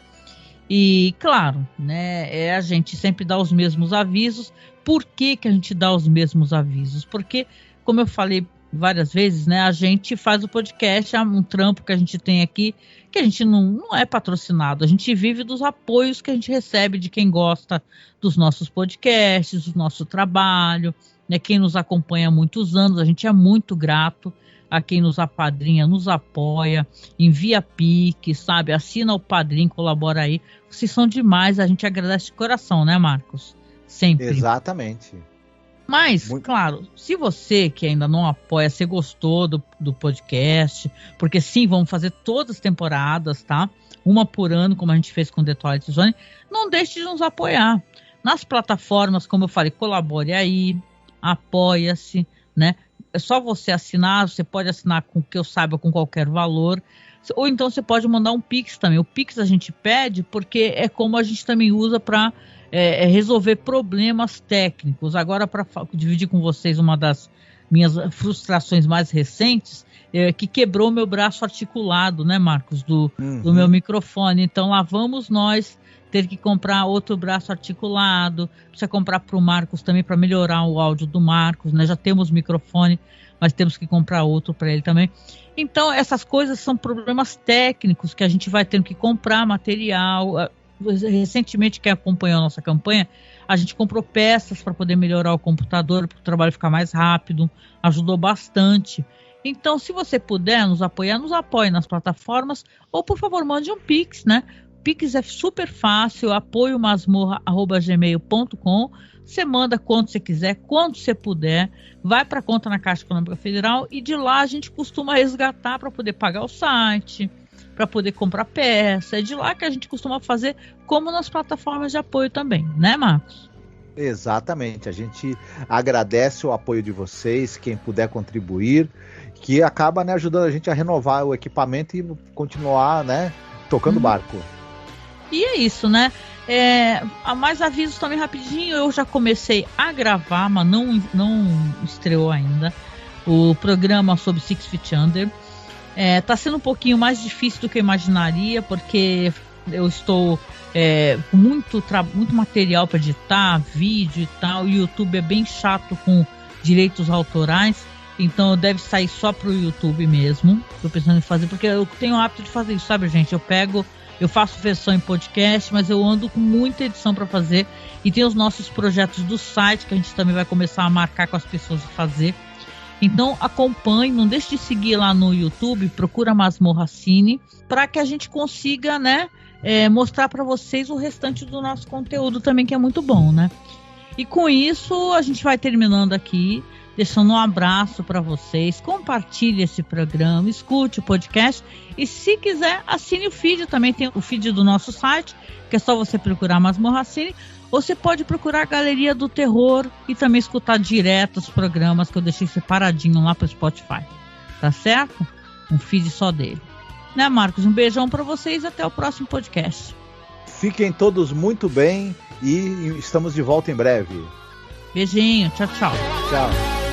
E, claro, né, a gente sempre dá os mesmos avisos. Por que a gente dá os mesmos avisos? Porque, como eu falei várias vezes, né, a gente faz o podcast, é um trampo que a gente tem aqui, que a gente não é patrocinado, a gente vive dos apoios que a gente recebe de quem gosta dos nossos podcasts, do nosso trabalho, né, quem nos acompanha há muitos anos. A gente é muito grato a quem nos apadrinha, nos apoia, envia Pix, sabe? Assina o padrinho, colabora aí. Vocês são demais, a gente agradece de coração, né, Marcos? Sempre. Exatamente. Mas, claro, se você que ainda não apoia, você gostou do podcast, porque sim, vamos fazer todas as temporadas, tá? Uma por ano, como a gente fez com The Twilight Zone, não deixe de nos apoiar. Nas plataformas, como eu falei, colabore aí, apoia-se, né? É só você assinar, você pode assinar com que eu saiba com qualquer valor, ou então você pode mandar um Pix também. O Pix a gente pede porque é como a gente também usa para resolver problemas técnicos. Agora, para dividir com vocês uma das minhas frustrações mais recentes, que quebrou meu braço articulado, né, Marcos, do meu microfone. Então lá vamos nós ter que comprar outro braço articulado, precisa comprar para o Marcos também para melhorar o áudio do Marcos, né? Já temos microfone, mas temos que comprar outro para ele também. Então essas coisas são problemas técnicos que a gente vai tendo que comprar material. Recentemente, quem acompanhou a nossa campanha, a gente comprou peças para poder melhorar o computador, para o trabalho ficar mais rápido, ajudou bastante. Então, se você puder nos apoiar, nos apoie nas plataformas, ou por favor, mande um Pix, né? Pix é super fácil, apoiomasmorra@gmail.com. Você manda quando você quiser, quando você puder, vai para a conta na Caixa Econômica Federal e de lá a gente costuma resgatar para poder pagar o site, para poder comprar peça. É de lá que a gente costuma fazer, como nas plataformas de apoio também, né, Marcos? Exatamente, a gente agradece o apoio de vocês, quem puder contribuir, que acaba, né, ajudando a gente a renovar o equipamento e continuar, né, tocando o barco. E é isso, né? Mais avisos também rapidinho. Eu já comecei a gravar, mas não estreou ainda, o programa sobre Six Feet Under. Tá sendo um pouquinho mais difícil do que eu imaginaria, porque eu estou com muito material para editar, vídeo e tal. O YouTube é bem chato com direitos autorais, então deve sair só pro YouTube mesmo. Tô pensando em fazer, porque eu tenho o hábito de fazer isso, sabe, gente? Eu faço versão em podcast, mas eu ando com muita edição para fazer. E tem os nossos projetos do site, que a gente também vai começar a marcar com as pessoas e fazer. Então acompanhe, não deixe de seguir lá no YouTube, procura Masmorra Cine, para que a gente consiga, né, mostrar para vocês o restante do nosso conteúdo também, que é muito bom, né? E com isso a gente vai terminando aqui, deixando um abraço para vocês. Compartilhe esse programa, escute o podcast e, se quiser, assine o feed. Também tem o feed do nosso site, que é só você procurar Masmorra Cine. Ou você pode procurar a Galeria do Terror e também escutar direto os programas que eu deixei separadinho lá para o Spotify. Tá certo? Um feed só dele. Né, Marcos? Um beijão para vocês e até o próximo podcast. Fiquem todos muito bem e estamos de volta em breve. Beijinho. Tchau, tchau. Tchau.